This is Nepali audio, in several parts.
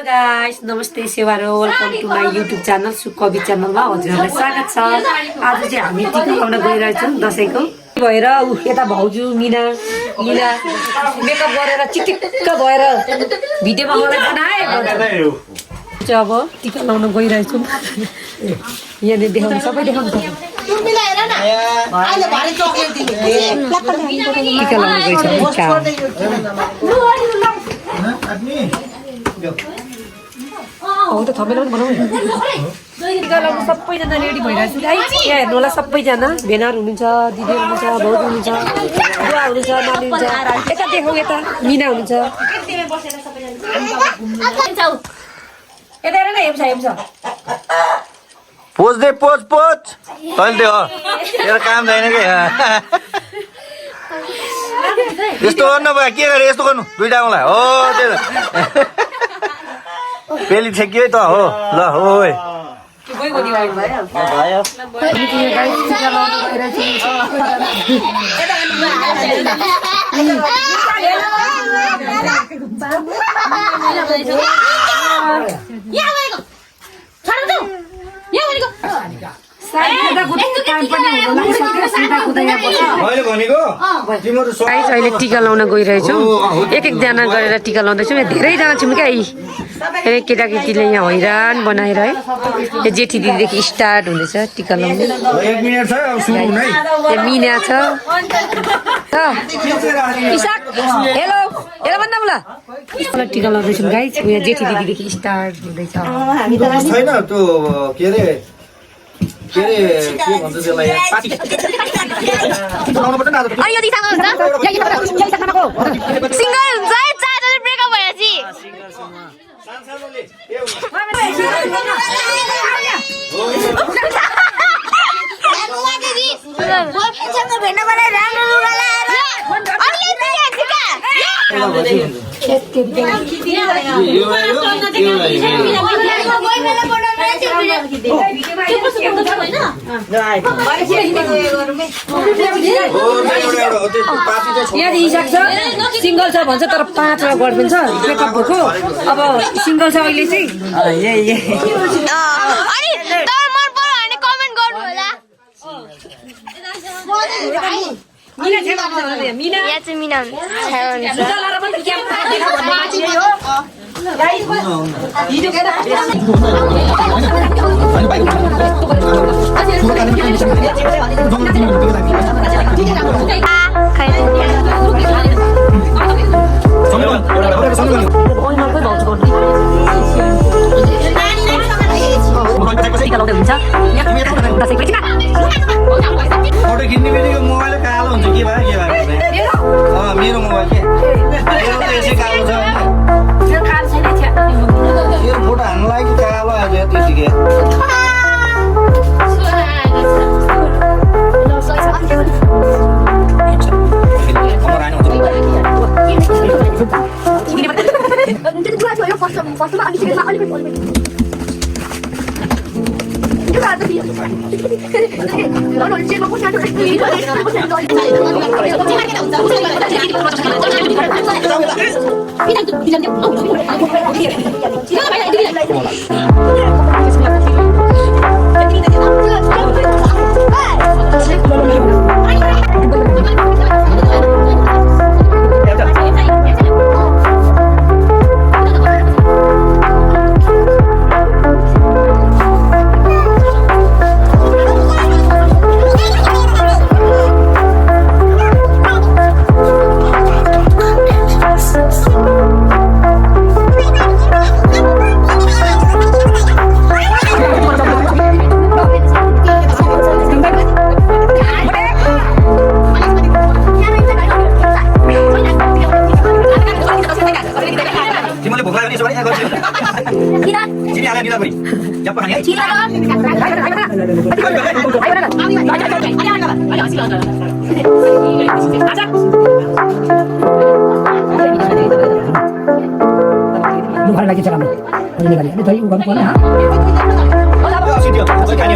गाइस नमस्ते सेवारो welcome to my YouTube channel Sukavi च्यानलमा हजुरहरूलाई स्वागत छ। आज चाहिँ हामी टिका लगाउन गइरहेछौँ दसैँको भएर यता भाउजू मिना मेकअप गरेर चिटिक्क भएर भिडियोमा मलाई बनाए अब टिका लगाउन गइरहेछौँ। यहाँनिर देखाउनु सबै देखाउनु टिका लगाउन गइरहेछौँ। त थपेर पनि बनाऊ टिका लगाउनु सबैजना रेडी भइरहेको छु है। यहाँ हेर्नु होला सबैजना भेनार हुनुहुन्छ, दिदी हुनुहुन्छ, भाउजू हुनुहुन्छ, बुवा हुनुहुन्छ, नानी हुन्छ। यता देखाउ यता मिना हुनुहुन्छ। यता हेर न हेम्छ पोज दे पोज तैँले दे हो तेरो काम छैन कि यस्तो गर्नु भयो के गरे यस्तो गर्नु दुईटा मलाई हो त्यो पेली ठेक्यो त हो ल हो अहिले टिका लाउन गइरहेछौँ। एक एकजना गरेर टिका लाउँदैछौँ। यहाँ धेरैजना छौँ क्या यी केटाकेटीले यहाँ हैरान बनाएर है। यो जेठी दिदीदेखि स्टार्ट हुँदैछ टिका लाउनु। मिना छ हेलो हेलो भन्दा ल टिका लाउँदैछौँ गाइस। यहाँ जेठी दिदीदेखि स्टार्ट हुँदैछ। के भन्छ त्यसलाई सिंगल हुन्छ है चारजना ब्रेकअप भएपछि सिंगल छ भन्छ तर 5 वटा गर्दैन छ ब्रेकअप भएको। अब सिंगल छ अहिले चाहिँ अनि तर मन पर्यो भने कमेन्ट गर्नु होला। मिना छ मिना यहाँ चाहिँ मिना हुन्छ। खिच्ने बित्तिकै मोबाइल कालो हुन्छ के भयो मेरो मोबाइल के यसै कालो छ यो फोटो हाल्नु लागि कालो आज त्यतिकै दुखाएर लागि जग्गामा अहिले गरी दही उ गर्नु पर्ने सिटी हो खाने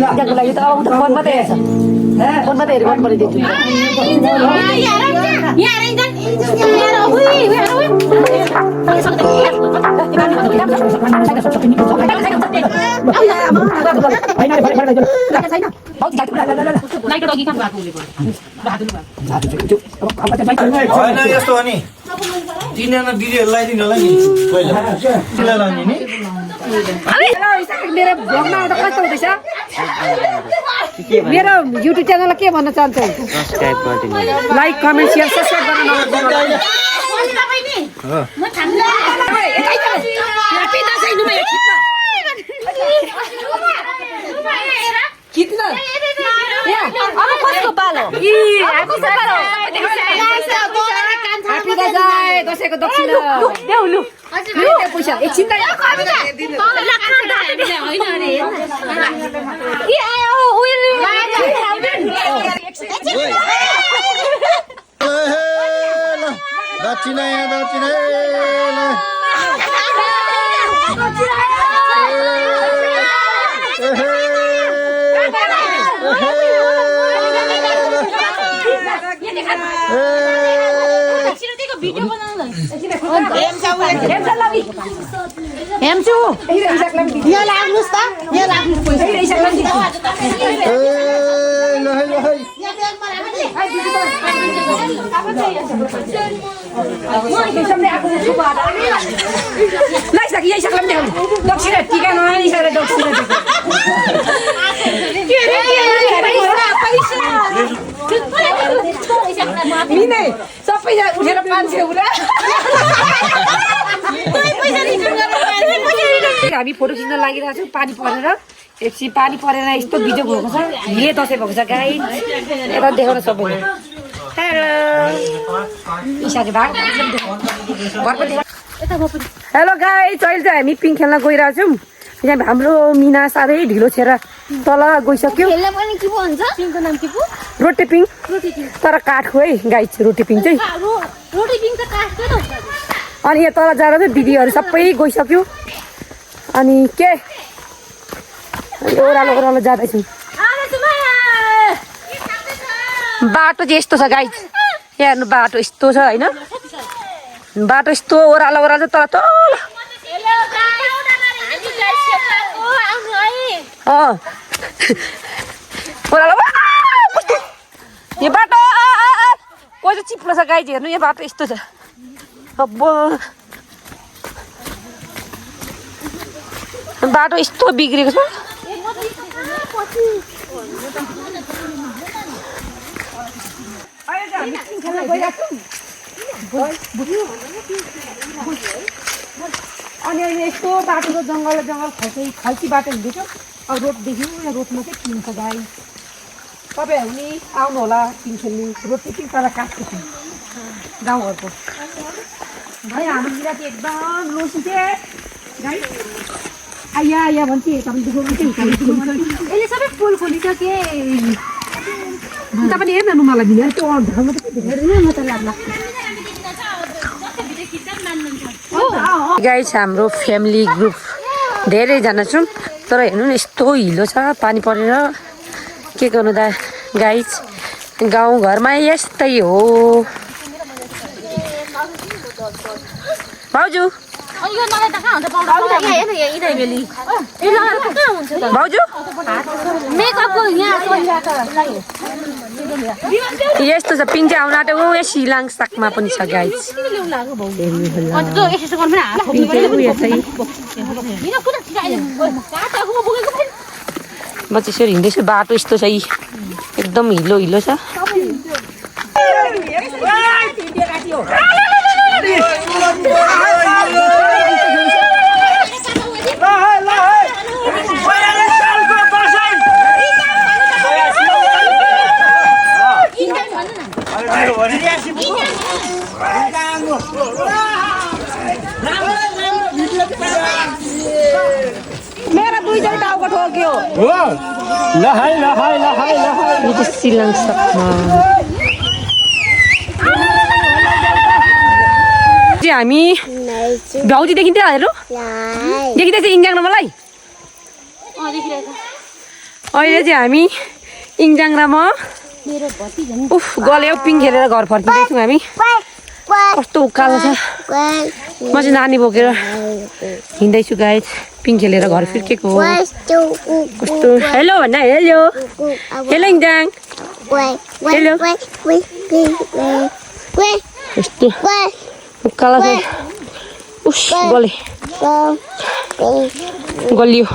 त्यहाँको लागि त अब फोन मात्रै हेर्छ फोन मात्रै हेरेर मन परिदिन्छु होइन यस्तो हो नि तिनजना दिदीहरूलाई दिनु होला नि पहिला लाने नि मेरो भ्लगमा आउँदा कस्तो हुँदैछ मेरो युट्युब च्यानललाई के भन्न चाहन्छ लाइक कमेन्ट सेयर सब्सक्राइब गर्न दसैँको दक्षिणा पैसा एकछिन दक्षिणा दक्षिणा टिका नआइसकेर दक्षिणा मिने सबैजना उठेर 500 उला हामी फोटो खिच्न लागिरहेको छौँ पानी परेर एकछिन पानी परेर यस्तो बिजोग भएको छ हिले दसैँ भएको छ गाई यता देखाउन सबैले हेलो गाई अहिले चाहिँ हामी पिङ खेल्न गइरहेको छौँ यहाँ हाम्रो मिना साह्रै ढिलो छेर तल गइसक्यो रोटे पिङ तर काठको है गाई रोटे पिङ चाहिँ अनि यहाँ तल जाँदा चाहिँ दिदीहरू सबै गइसक्यो अनि के ओह्रालो ओह्रालो जाँदैछौँ बाटो चाहिँ यस्तो छ गाई यहाँ हेर्नु बाटो यस्तो छ होइन बाटो यस्तो ओह्रालो ओह्रालो तल तल ओह्रालो यो बाटो कोही चाहिँ चिप्लो छ गाई हेर्नु यो बाटो यस्तो छ अब बाटो यस्तो बिग्रेको छ अनि अहिले यस्तो बाटो छ जङ्गल खल्सी बाटो हुँदैछ अब रोड देख्यो यहाँ रोडमा चाहिँ किन्छ गाई तपाईँहरू नि आउनु होला किन खेल्नु रोड चाहिँ किन तर काट्छु गाउँघरको भाइ हाम्रो बिराती एकदम लोसी चाहिँ गाई आया आया भन्छ यसले सबै पोल खोलिसके तपाईँले हेर्नु मलाई दिने त्यो ढाउमा त म त लाग्ला गाई छ हाम्रो फ्यामिली ग्रुप धेरैजना छौँ तर हेर्नु न यस्तो हिलो छ पानी परेर के गर्नु दा गाई गाउँघरमा यस्तै हो भाउजू भाउजू मेकअपको यहाँ यस्तो छ पिङ्जा आउन आँट्यो यहाँ सिलाङ साकमा पनि छ गाइस म चाहिँ यसरी हिँड्दैछु बाटो यस्तो छ एकदम हिलो हिलो छ मेरा दुईजना टाउको ठोक्यो यो चाहिँ सिलाङ साकमा हामी भाउजी देखिन्थ्यो हजुर देखिँदैछ इन्जाङमा मलाई अहिले चाहिँ हामी इन्जाङमा उफ गल्यो पिङ खेलेर घर फर्किँदैछौँ हामी कस्तो उकालो छ म चाहिँ नानी बोकेर हिँड्दैछु गाइस पिङ खेलेर घर फर्केको हो कस्तो हेलो भन्न हेलो हेलो इन्जाङ हेलो यस्तो उकालो छ उस गल्यो